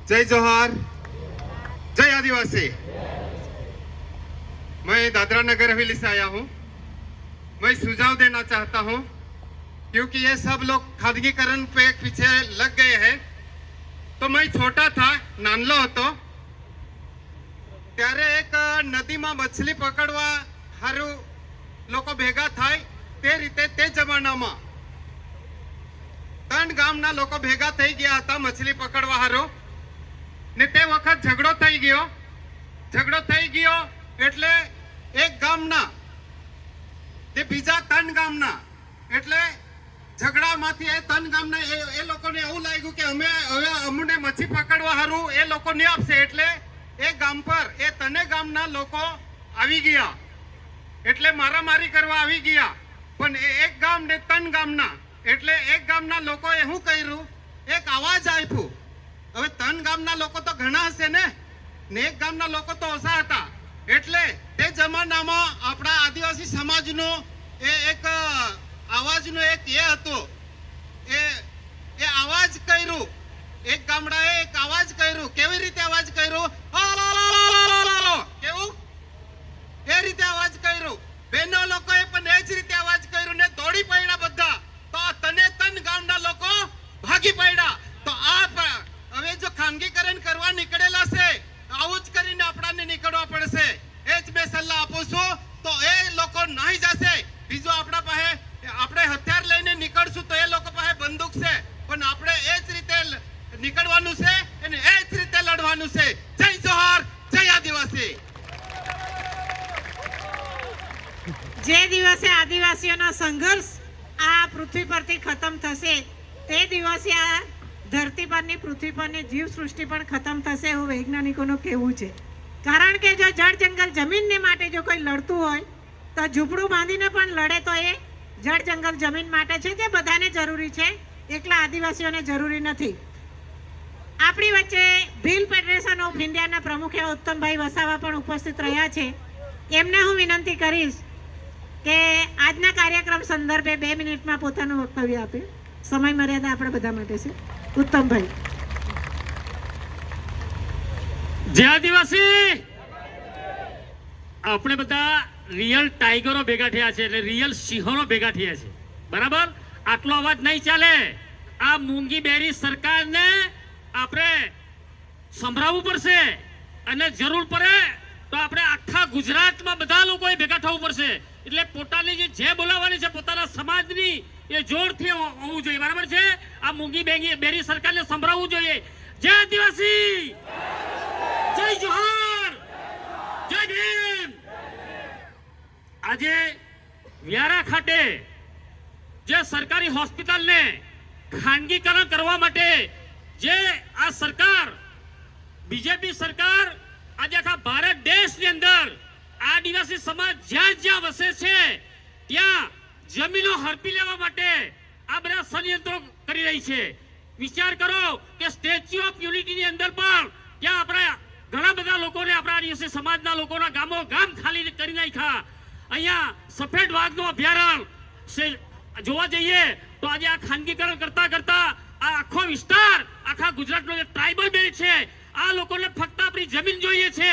जय जोहार, जय आदिवासी। मैं दादरा नगर हवेली से आया हूँ। मैं सुझाव देना चाहता हूँ क्योंकि ये सब लोग खादगीकरण पे पीछे लग गए हैं। तो मैं छोटा था, नानलो હતો ત્યારે એક નદીમાં મછલી પકડવા હારું લોકો ભેગા થાય તે રીતે તે જમાનામાં ત્રણ ગામના લોકો ભેગા થઈ ગયા હતા મછલી પકડવા હારું ને તે વખત ઝઘડો થઈ ગયો એટલે એક ગામના તે બીજા ત્રણ ગામના એટલે ઝઘડામાંથી એ ત્રણ ગામના એ લોકોને એવું લાગ્યું કે અમે હવે અમને મચ્છી પકડવા હારું એ લોકો નહીં આપશે એટલે એ ગામ પર એ તને ગામના લોકો આવી ગયા એટલે મારામારી કરવા આવી ગયા પણ એક ગામ ને ત્રણ ગામના એટલે એક ગામના લોકોએ શું કર્યું એક અવાજ આપ્યો હવે ત્રણ ગામના લોકો તો ઘણા હશે ને એક ગામના લોકો તો ઓછા હતા એટલે તે જમાનામાં આપણા આદિવાસી સમાજનો એ એક અવાજનો એક એ હતો એ અવાજ કર્યું એક ગામડાએ એક અવાજ કર્યું કેવી રીતે અવાજ કર્યું કેવું એ રીતે અવાજ કર્યું બેનો લોકોએ પણ એ જ રીતે અવાજ કર્યું ને દોડી પડ્યા બધા તો તને તન ગામના લોકો ભાગી પડ્યા તો આ હવે જો ખાનગીકરણ કરવા નીકળેલા છે આવું જ કરીને આપણાને નીકળવા પડશે એ જ મેં સલાહ આપું છું તો એ લોકો નહીં જશે બીજો આપણા પાસે આપણે હથિયાર લઈને નીકળશું તો એ લોકો પાસે બંદૂક છે પણ આપણે એ જ રીતે નીકળવાનું છે અને એ જ રીતે લડવાનું છે જય જોહાર જય આદિવાસી જે દિવસે આદિવાસીઓનો સંઘર્ષ આ પૃથ્વી પરથી ખતમ થશે તે દિવસે આ ધરતી પરની પૃથ્વી પરની જીવ સૃષ્ટિ પણ ખતમ થશે એવું વૈજ્ઞાનિકોનું કહેવું છે કારણ કે જો જળ જંગલ જમીનને માટે જો કોઈ લડતું હોય તો ઝૂંપડું બાંધીને પણ લડે તો એ જળ જંગલ જમીન માટે છે જે બધાને જરૂરી છે એકલા આદિવાસીઓને જરૂરી નથી આપણી વચ્ચે ભીલ ફેડરેશન ઓફ ઇન્ડિયાના પ્રમુખ એવા ઉત્તમભાઈ વસાવા પણ ઉપસ્થિત રહ્યા છે એમને હું વિનંતી કરીશ કે આજના કાર્યક્રમ સંદર્ભે 2 મિનિટમાં પોતાનું વક્તવ્ય આપે સમય મર્યાદા આપણા બધા માટે છે ઉત્તમભાઈ જય આદિવાસી આપણે બધા રિયલ ટાઈગરો ભેગા થયા છે એટલે રિયલ સિંહોનો ભેગા થયા છે બરાબર આટલો અવાજ નહીં ચાલે આ મૂંગી બેરી સરકારને આપણે સંભળાવવું પડશે અને જરૂર પડે તો આપણે આખા ગુજરાતમાં બધા લોકોએ ભેગા થવું પડશે એટલે પોતાની જે બોલાવવાની છે પોતાના સમાજની એ જોરથી હોવું જોઈએ બરાબર છે આ મૂંગી બેરી સરકારને સંભળાવવું જોઈએ જય આદિવાસી જય જોહાર જય ભીમ આજે વ્યારા ખાતે જે સરકારી હોસ્પિટલને ખાનગીકરણ કરવા માટે જે આ સરકાર બીજેપી સરકાર આજે આખા ભારત દેશની અંદર આદિવાસી સમાજ જ્યાં જ્યાં વસે છે ત્યાં જમીનો હડપી લેવા માટે આ બધા ષડયંત્રો કરી રહી છે વિચાર કરો કે સ્ટેચ્યુ ઓફ યુનિટીની અંદર પણ ત્યાં આપણા ઘણા બધા લોકોને આપણા આદિવાસી સમાજના લોકોના ગામો ગામ ખાલી કરી નાખ્યા અહીંયા સફેદ વાઘનું અભયારણ્ય જોવા જઈએ તો આજે આ ખાનગીકરણ કરતા કરતા આ આખો વિસ્તાર આખા ગુજરાતનો જે ટ્રાઇબલ બેલ્ટ છે આ લોકોને ફક્ત આપણી જમીન જોઈએ છે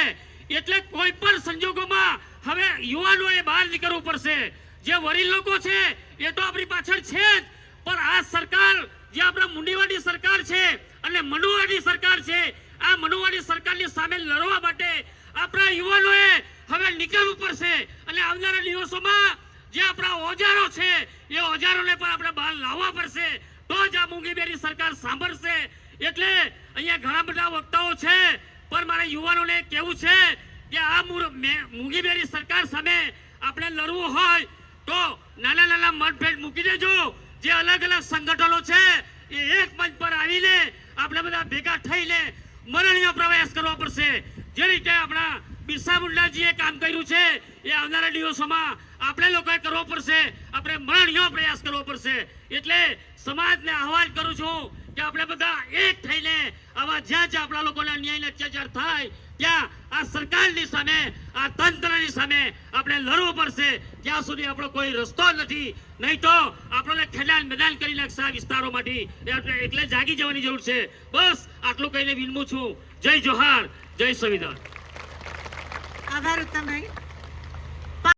એટલે કોઈ પણ સંજોગોમાં હવે યુવાનોએ બહાર નીકળવું પડશે જે વડીલ લોકો છે એ તો આપણી પાછળ છે જ પણ આ સરકાર જે આપણા મુંડીવાડી સરકાર છે અને મનુવાડી સરકાર છે આ મનુવાડી સરકારની સામે લડવા માટે આપણા યુવાનોએ હવે નીકળવું પડશે અને આવનારા દિવસોમાં જે આપણા ઓજારો છે એ ઓજારોને પણ આપણે બહાર લાવવા પડશે તો જ આ મૂંગીબેરી સરકાર સાંભળશે એટલે અહીંયા ઘણા બધા વક્તાઓ છે પણ મારે યુવાનોને કહેવું છે કે આ મૂંગીબેરી સરકાર સામે આપણે લડવું હોય તો નાના નાના મતભેદ મૂકી દેજો જે અલગ અલગ સંગઠનો છે એ એક મંચ પર આવીને આપણે બધા ભેગા થઈને મરણીય પ્રયાસ કરવો પડશે જે રીતે આપણા બિરસા મુંડાજીએ કામ કર્યું છે એ આવનારા દિવસોમાં આપણે લોકોએ કરવો પડશે આપણે મરણીય પ્રયાસ કરવો પડશે એટલે સમાજને આહવાન કરું છું કે આપણે બધા એક થઈને આવા જ્યાં જ્યાં આપણા લોકોને અન્યાય અને અત્યાચાર થાય ત્યાં આ સરકારની સામે, આ તંત્રની સામે આપણે લડવું પડશે. જ્યાં સુધી આપણો કોઈ રસ્તો નથી, નહીં તો આપણને ખેડાણ મેદાન કરી નાખશે આ વિસ્તારોમાંથી. એટલે જાગી જવાની જરૂર છે. બસ આટલું કહીને વિનમું છું. જય જોહાર, જય સંવિધાન. આભાર ઉત્તમભાઈ.